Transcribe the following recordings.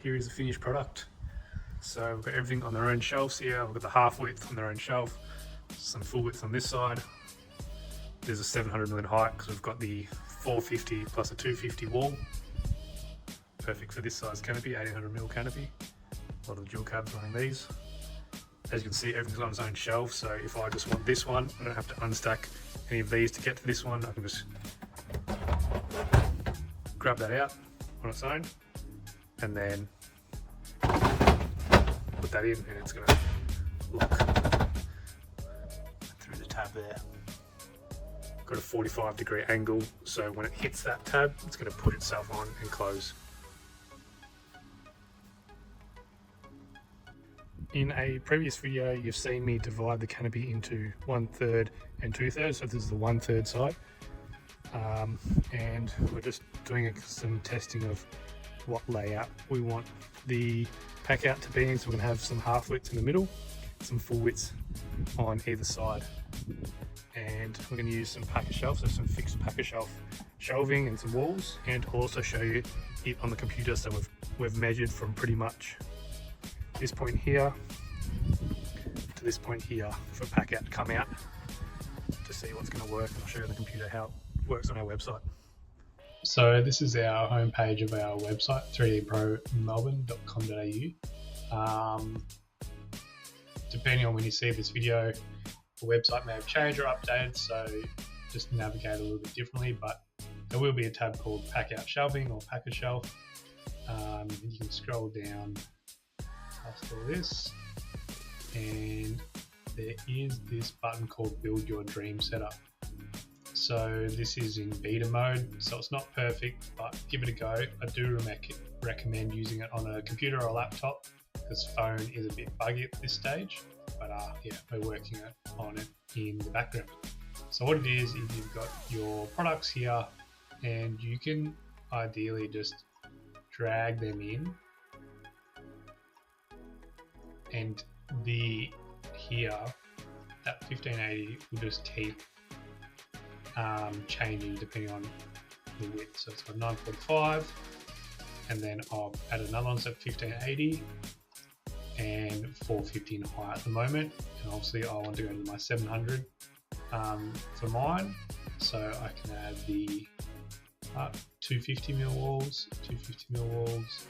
Here is the finished product. So we've got everything on their own shelves here. We've got the half width on their own shelf, some full width on this side. There's a 700mm height because we've got the 450 plus a 250 wall. Perfect for this size canopy, 1800mm canopy. A lot of the dual cabs running these. As you can see, everything's on its own shelf, so if I just want this one, I don't have to unstack any of these to get to this one. I can just grab that out on its own and then put that in, and it's going to lock through the tab there. Got a 45-degree angle, so when it hits that tab, it's going to put itself on and close. In a previous video, you've seen me divide the canopy into 1/3 and 2/3, so this is the 1/3 side. And we're just doing some testing of what layout we want the Packout to be in. So we're going to have some half widths in the middle, some full widths on either side. And we're going to use some packashelf, so some fixed packashelf shelving and some walls. And I'll also show you it on the computer, so we've measured from pretty much this point here to this point here for Packout to come out to see what's going to work. And I'll show you on the computer how it works on our website. So this is our homepage of our website, 3dpromelbourne.com.au. Depending on when you see this video, the website may have changed or updated, so just navigate a little bit differently, but there will be a tab called Packout Shelving or Packashelf. You can scroll down past all this, and there is this button called Build Your Dream Setup. So this is in beta mode, so it's not perfect, but give it a go. I do recommend using it on a computer or a laptop, because phone is a bit buggy at this stage, but yeah, we're working on it in the background. So what it is you've got your products here, and you can ideally just drag them in, and here that 1580 will just keep changing depending on the width. So it's got 945, and then I'll add another one, so 1580 and 450 in height at the moment, and obviously I want to go to my 700 for mine, so I can add the 250mm walls, 250mm walls,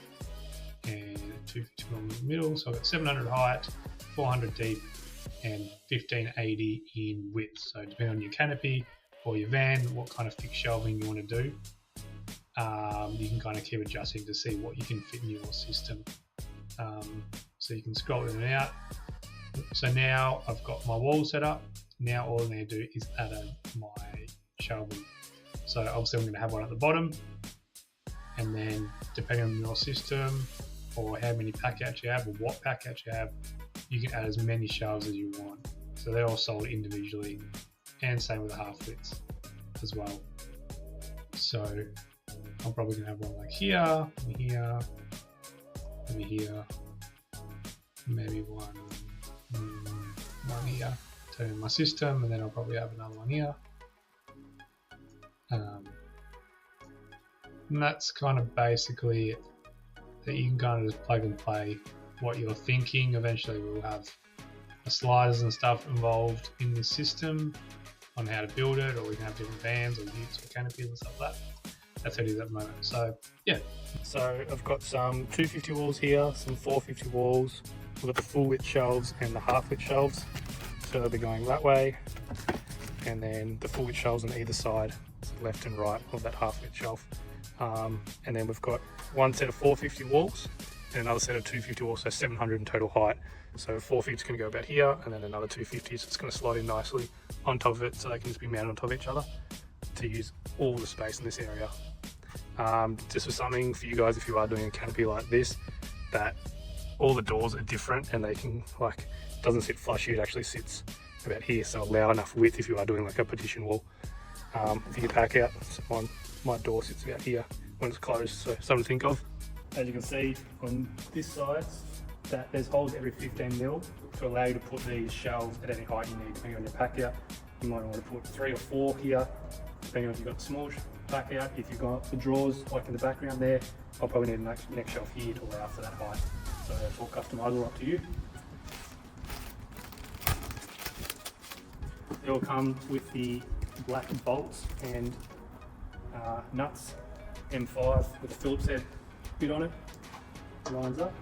and 250mm middle. So I've got 700 height, 400 deep, and 1580 in width. So depending on your canopy or your van, what kind of fixed shelving you want to do, you can kind of keep adjusting to see what you can fit in your system. So you can scroll in and out. So now I've got my wall set up. Now all I need to do is add my shelving. So obviously I'm going to have one at the bottom, and then depending on your system or how many packouts you have or what packouts you have, you can add as many shelves as you want. So they're all sold individually, and same with the half widths as well. So I'm probably going to have one like here, maybe here, maybe one here, turn my system, and then I'll probably have another one here. And that's kind of basically it. That you can kind of just plug and play what you're thinking. Eventually we'll have sliders and stuff involved in this system on how to build it, or we can have different vans or utes or canopies and stuff like that. That's how it is at the moment. So yeah. So I've got some 250 walls here, some 450 walls. We've got the full width shelves and the half width shelves. So they'll be going that way. And then the full width shelves on either side, so left and right of that half width shelf. And then we've got one set of 450 walls and another set of 250 walls, so 700 in total height. So 450 is going to go about here, and then another 250, so it's going to slide in nicely on top of it, so they can just be mounted on top of each other to use all the space in this area. Just for something for you guys, if you are doing a canopy like this, that all the doors are different, and they can, like, it doesn't sit flush here, it actually sits about here, so allow enough width if you are doing like a partition wall. For your Packout, so my door sits about here when it's closed, so something to think of. As you can see on this side, that there's holes every 15mm to allow you to put these shelves at any height you need, depending on your Packout. You might want to put 3 or 4 here, depending on if you've got small back out. If you've got the drawers like in the background there, I'll probably need a next shelf here to allow for that height. So it's all customizable, up to you. It will come with the black bolts and nuts, M5 with a Phillips head bit on it, lines up.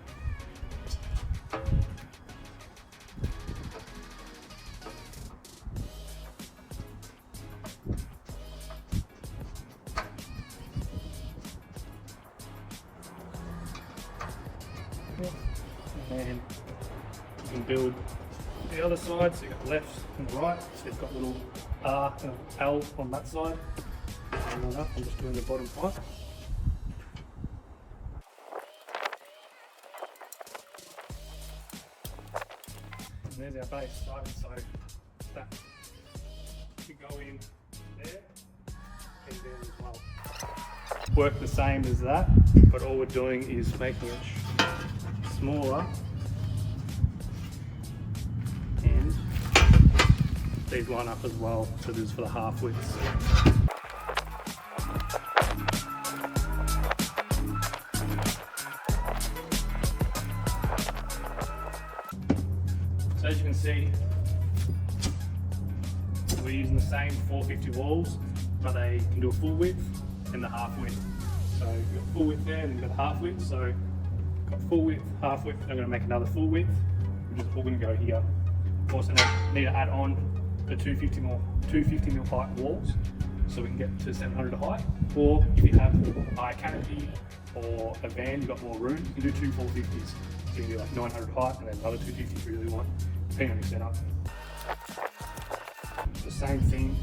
And then you can build the other side, so you've got the left and the right, so you've got little R and L on that side. And up, I'm just doing the bottom part. And there's our base side, so that should go in there and there as well. Work the same as that, but all we're doing is making it smaller, and these line up as well, so this is for the half widths. So as you can see, we're using the same 450 walls, but they can do a full width and the half width. So you've got full width there and you've got half width. So got full width, half width, I'm going to make another full width, which is all going to go here. Also need to add on the 250 mil height walls, so we can get to 700 height. Or if you have a canopy or a van, you've got more room, you can do two 450s. So you can do like 900 height and then another 250 if you really want, depending on your setup. The same thing,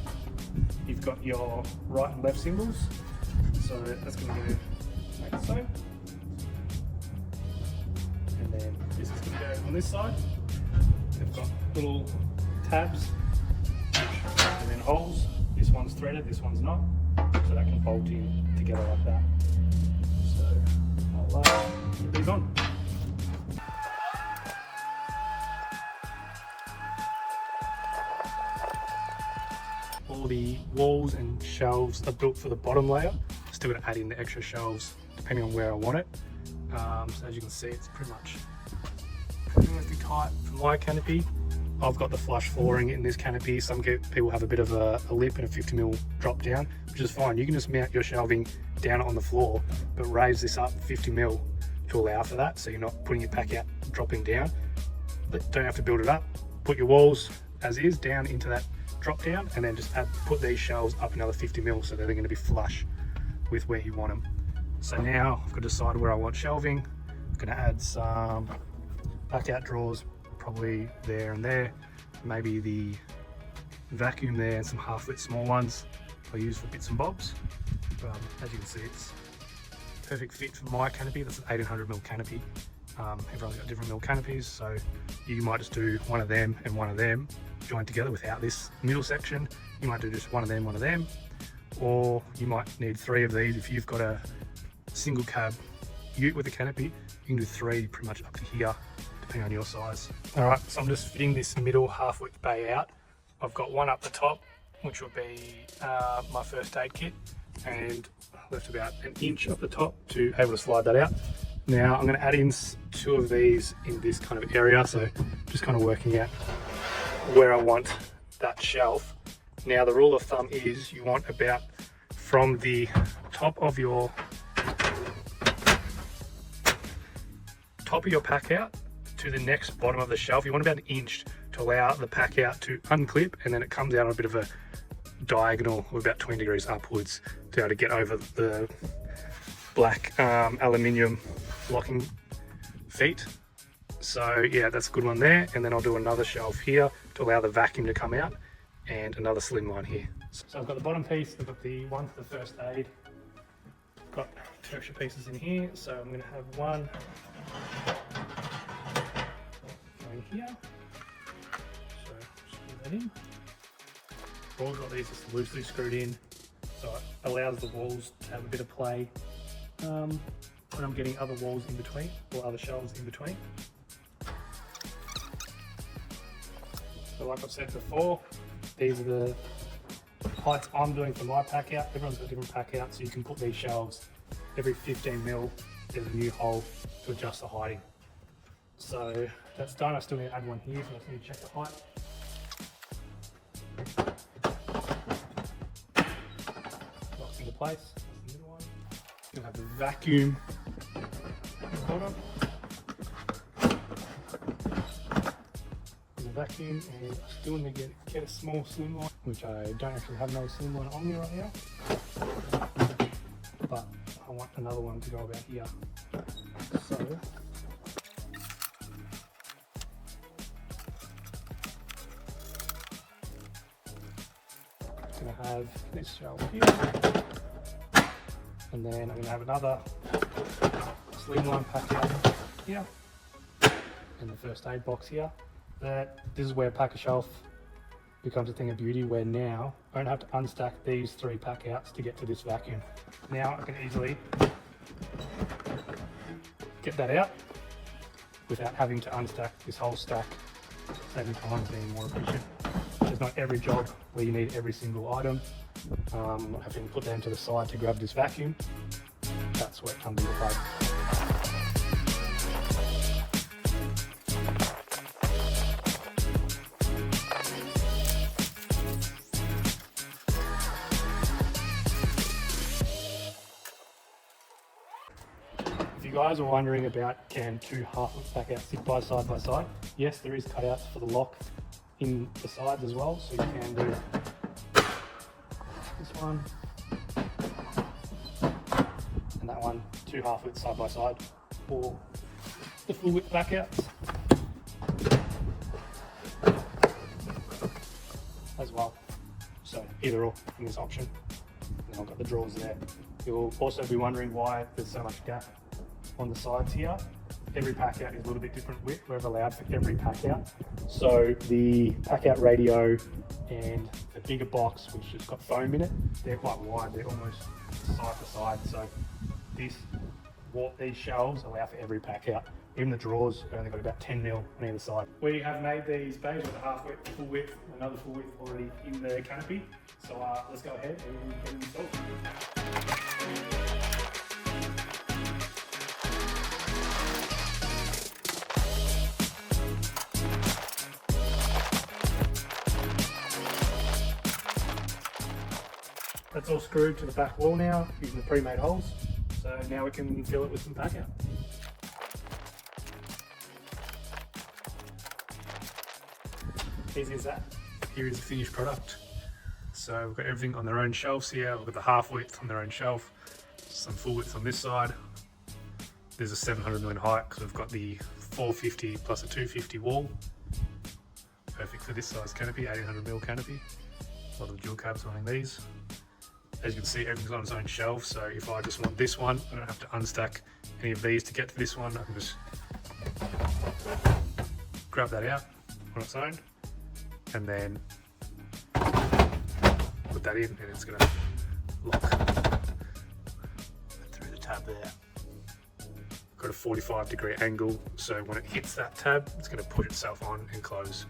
you've got your right and left symbols, so that's going to go like so. And then this is going to go on this side. They've got little tabs and then holes. This one's threaded, this one's not, so that can bolt in together like that. So I'll put these on. All the walls and shelves are built for the bottom layer. Still going to add in the extra shelves depending on where I want it. So as you can see, it's pretty much perfect height for my canopy. I've got the flush flooring in this canopy. Some people have a bit of a lip and a 50 mil drop down, which is fine. You can just mount your shelving down on the floor, but raise this up 50 mil to allow for that, so you're not putting your pack out dropping down. But don't have to build it up. Put your walls as is down into that drop down, and then just put these shelves up another 50 mil so that they're going to be flush with where you want them. So now I've got to decide where I want shelving. I'm going to add some Packout drawers, probably there and there, maybe the vacuum there, and some half-lit small ones I use for bits and bobs. But as you can see, it's perfect fit for my canopy. That's an 1800 mil canopy. Everyone's got different mil canopies, so you might just do one of them and one of them joined together without this middle section. You might do just one of them, or you might need three of these. If you've got a single cab ute with a canopy, you can do three pretty much up to here, depending on your size. All right, so I'm just fitting this middle half width bay out. I've got one up the top, which will be my first aid kit, and left about an inch up the top to able to slide that out. Now I'm going to add in two of these in this kind of area, so just kind of working out where I want that shelf. Now the rule of thumb is you want about from the top of your pack out to the next bottom of the shelf, you want about an inch to allow the pack out to unclip, and then it comes out on a bit of a diagonal of about 20 degrees upwards to be able to get over the black aluminium locking feet. So yeah, that's a good one there. And then I'll do another shelf here to allow the vacuum to come out, and another slim line here. So I've got the bottom piece, I've got the one for the first aid, got two extra pieces in here, so I'm going to have one going here, so screw that in. I've also got these just loosely screwed in, so it allows the walls to have a bit of play when I'm getting other walls in between, or other shelves in between. So like I've said before, these are the heights I'm doing for my pack out. Everyone's got different pack out, so you can put these shelves every 15 mil. There's a new hole to adjust the heighting. So that's done. I still need to add one here, so I just need to check the height. Locks into place. That's the middle one. You'll have the vacuum at the bottom. There's a vacuum, and I still need to get a small slim line, which I don't actually have no slim line on me right now. But I want another one to go about here. So I'm going to have this shelf here, and then I'm going to have another slimline pack out here, and the first aid box here. But this is where pack-a-shelf becomes a thing of beauty, where now I don't have to unstack these 3 pack outs to get to this vacuum. Now I can easily get that out without having to unstack this whole stack, saving time, being more efficient. There's not every job where you need every single item. Not having to put them to the side to grab this vacuum. That's where it comes into play. If you guys are wondering about, can 2 half-foot pack outs sit by side? Yes, there is cutouts for the lock in the sides as well, so you can do this one and that one, 2 half-foot side by side, or the full width back outs as well. So either or in this option. And then I've got the drawers there. You'll also be wondering why there's so much gap on the sides here. Every pack out is a little bit different width. We've allowed for every pack out. So the pack out radio and the bigger box, which has got foam in it, they're quite wide. They're almost side to side. So these shelves allow for every pack out. Even the drawers have only got about 10 mil on either side. We have made these bays with a half width, full width, another full width already in the canopy. So let's go ahead and get them installed. That's all screwed to the back wall now using the pre-made holes. So now we can fill it with some pack out. Easy as that. Here is the finished product. So we've got everything on their own shelves here. We've got the half width on their own shelf, some full width on this side. There's a 700 mm height because we've got the 450 plus a 250 wall. Perfect for this size canopy, 1800 mm canopy. A lot of the dual cabs running these. As you can see, everything's on its own shelf, so if I just want this one, I don't have to unstack any of these to get to this one. I can just grab that out on its own and then put that in, and it's going to lock through the tab there. Got a 45-degree angle, so when it hits that tab, it's going to push itself on and close.